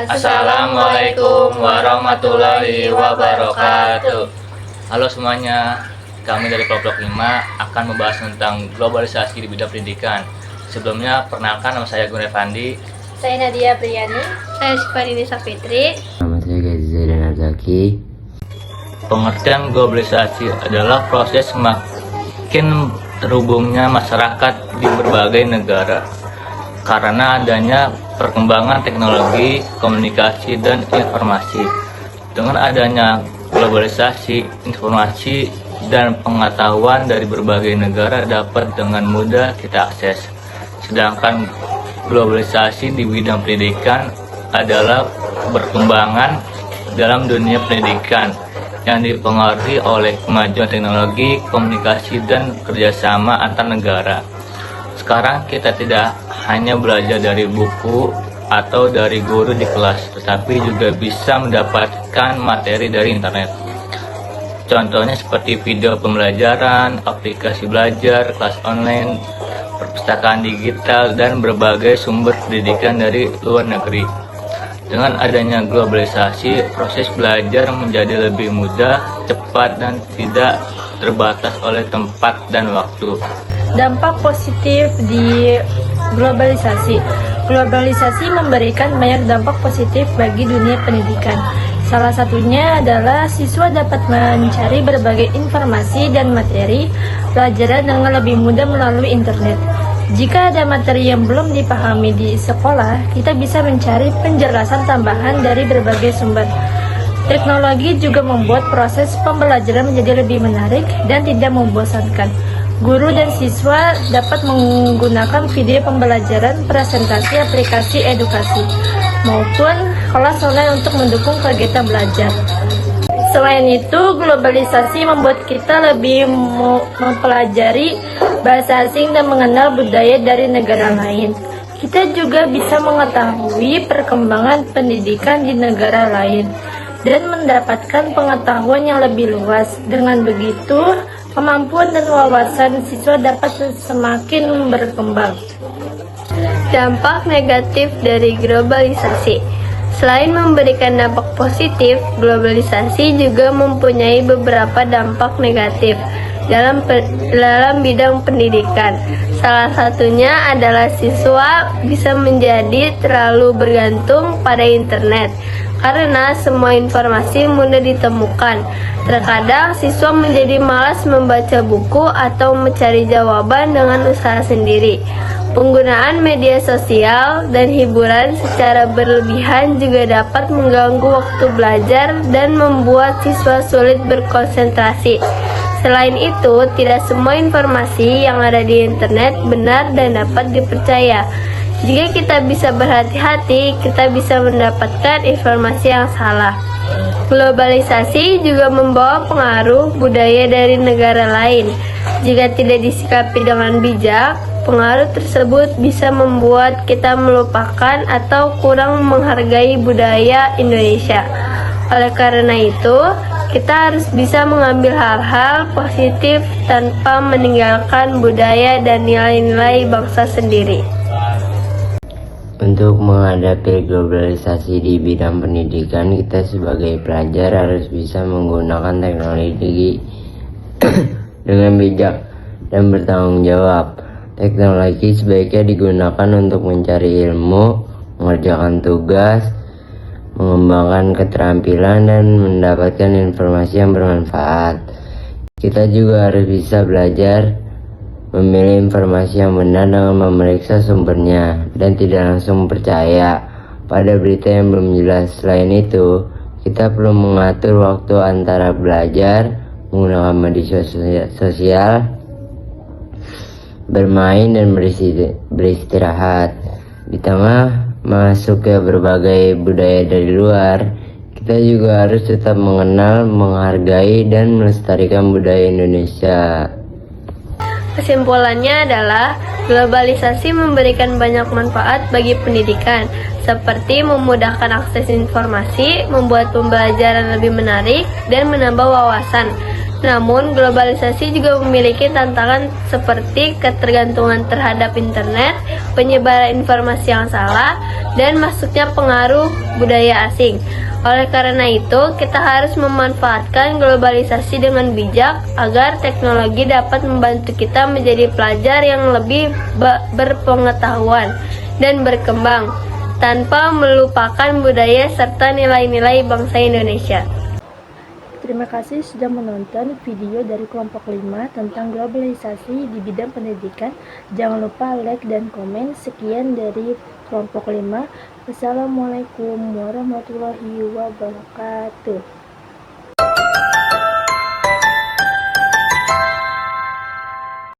Assalamualaikum warahmatullahi wabarakatuh. Halo semuanya, kami dari kelompok 5 akan membahas tentang globalisasi di bidang pendidikan. Sebelumnya, perkenalkan nama saya Gun Evandi. Saya Nadia Priyani. Saya Syifarini Sapitri. Nama saya Gazi dan Arzaki. Pengertian globalisasi adalah proses semakin terhubungnya masyarakat di berbagai negara karena adanya perkembangan teknologi, komunikasi, dan informasi. Dengan adanya globalisasi, informasi dan pengetahuan dari berbagai negara dapat dengan mudah kita akses. Sedangkan globalisasi di bidang pendidikan adalah perkembangan dalam dunia pendidikan yang dipengaruhi oleh kemajuan teknologi, komunikasi, dan kerjasama antar negara. Sekarang kita tidak hanya belajar dari buku atau dari guru di kelas, tetapi juga bisa mendapatkan materi dari internet. Contohnya seperti video pembelajaran, aplikasi belajar, kelas online, perpustakaan digital, dan berbagai sumber pendidikan dari luar negeri. Dengan adanya globalisasi, proses belajar menjadi lebih mudah, cepat, dan tidak terbatas oleh tempat dan waktu. Dampak positif di globalisasi. Globalisasi memberikan banyak dampak positif bagi dunia pendidikan. Salah satunya adalah siswa dapat mencari berbagai informasi dan materi pelajaran dengan lebih mudah melalui internet. Jika ada materi yang belum dipahami di sekolah, kita bisa mencari penjelasan tambahan dari berbagai sumber. Teknologi juga membuat proses pembelajaran menjadi lebih menarik dan tidak membosankan. Guru dan siswa dapat menggunakan video pembelajaran, presentasi, aplikasi edukasi, maupun kelas online untuk mendukung kegiatan belajar. Selain itu, globalisasi membuat kita lebih mempelajari bahasa asing dan mengenal budaya dari negara lain. Kita juga bisa mengetahui perkembangan pendidikan di negara lain dan mendapatkan pengetahuan yang lebih luas. Dengan begitu, kemampuan dan wawasan siswa dapat semakin berkembang. Dampak negatif dari globalisasi. Selain memberikan dampak positif, globalisasi juga mempunyai beberapa dampak negatif dalam bidang pendidikan. Salah satunya adalah siswa bisa menjadi terlalu bergantung pada internet karena semua informasi mudah ditemukan. Terkadang siswa menjadi malas membaca buku atau mencari jawaban dengan usaha sendiri. Penggunaan media sosial dan hiburan secara berlebihan juga dapat mengganggu waktu belajar dan membuat siswa sulit berkonsentrasi. Selain itu, tidak semua informasi yang ada di internet benar dan dapat dipercaya. Jika kita bisa berhati-hati, kita bisa mendapatkan informasi yang salah. Globalisasi juga membawa pengaruh budaya dari negara lain. Jika tidak disikapi dengan bijak, pengaruh tersebut bisa membuat kita melupakan atau kurang menghargai budaya Indonesia. Oleh karena itu, kita harus bisa mengambil hal-hal positif tanpa meninggalkan budaya dan nilai-nilai bangsa sendiri. Untuk menghadapi globalisasi di bidang pendidikan, kita sebagai pelajar harus bisa menggunakan teknologi dengan bijak dan bertanggung jawab. Teknologi sebaiknya digunakan untuk mencari ilmu, mengerjakan tugas, mengembangkan keterampilan, dan mendapatkan informasi yang bermanfaat. Kita juga harus bisa belajar memilih informasi yang benar dengan memeriksa sumbernya dan tidak langsung percaya pada berita yang belum jelas. Selain itu, kita perlu mengatur waktu antara belajar, menggunakan media sosial, bermain, dan beristirahat. Di tengah masuknya berbagai budaya dari luar, kita juga harus tetap mengenal, menghargai, dan melestarikan budaya Indonesia. Kesimpulannya adalah globalisasi memberikan banyak manfaat bagi pendidikan, seperti memudahkan akses informasi, membuat pembelajaran lebih menarik, dan menambah wawasan. Namun, globalisasi juga memiliki tantangan seperti ketergantungan terhadap internet, penyebaran informasi yang salah, dan masuknya pengaruh budaya asing. Oleh karena itu, kita harus memanfaatkan globalisasi dengan bijak agar teknologi dapat membantu kita menjadi pelajar yang lebih berpengetahuan dan berkembang, tanpa melupakan budaya serta nilai-nilai bangsa Indonesia. Terima kasih sudah menonton video dari kelompok 5 tentang globalisasi di bidang pendidikan. Jangan lupa like dan komen. Sekian dari kelompok 5. Wassalamualaikum warahmatullahi wabarakatuh.